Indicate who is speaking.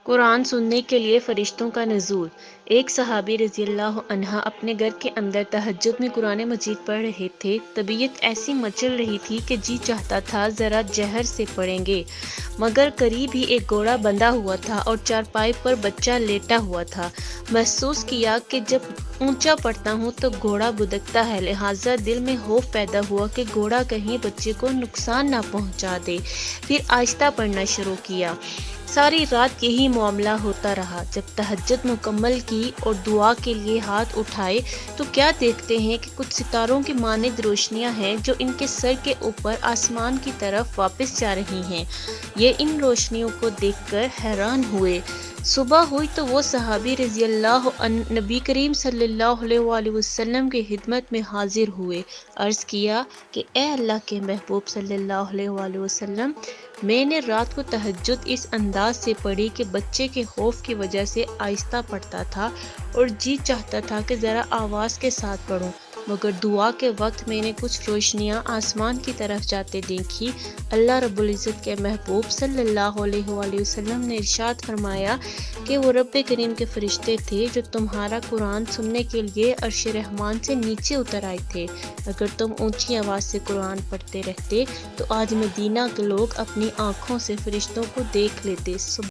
Speaker 1: قرآن سننے کے لیے فرشتوں کا نزول۔ ایک صحابی رضی اللہ عنہ اپنے گھر کے اندر تہجد میں قرآن مجید پڑھ رہے تھے۔ طبیعت ایسی مچل رہی تھی کہ جی چاہتا تھا ذرا جہر سے پڑھیں گے، مگر قریب ہی ایک گھوڑا بندھا ہوا تھا اور چارپائی پر بچہ لیٹا ہوا تھا۔ محسوس کیا کہ جب اونچا پڑھتا ہوں تو گھوڑا بدکتا ہے، لہٰذا دل میں خوف پیدا ہوا کہ گھوڑا کہیں بچے کو نقصان نہ پہنچا دے۔ پھر آہستہ پڑھنا شروع کیا۔ ساری رات یہی معاملہ ہوتا رہا۔ جب تہجد مکمل کی اور دعا کے لیے ہاتھ اٹھائے تو کیا دیکھتے ہیں کہ کچھ ستاروں کی مانند روشنیاں ہیں جو ان کے سر کے اوپر آسمان کی طرف واپس جا رہی ہیں۔ یہ ان روشنیوں کو دیکھ کر حیران ہوئے۔ صبح ہوئی تو وہ صحابی رضی اللہ عنہ نبی کریم صلی اللہ علیہ وآلہ وسلم کی خدمت میں حاضر ہوئے۔ عرض کیا کہ اے اللہ کے محبوب صلی اللہ علیہ وآلہ وسلم، میں نے رات کو تہجد اس انداز سے پڑھی کہ بچے کے خوف کی وجہ سے آہستہ پڑھتا تھا اور جی چاہتا تھا کہ ذرا آواز کے ساتھ پڑھوں، مگر دعا کے وقت میں نے کچھ روشنیاں آسمان کی طرف جاتے دیکھی۔ اللہ رب العزت کے محبوب صلی اللہ علیہ وآلہ وسلم نے ارشاد فرمایا کہ وہ رب کریم کے فرشتے تھے جو تمہارا قرآن سننے کے لیے عرش رحمان سے نیچے اتر آئے تھے۔ اگر تم اونچی آواز سے قرآن پڑھتے رہتے تو آج مدینہ کے لوگ اپنی آنکھوں سے فرشتوں کو دیکھ لیتے۔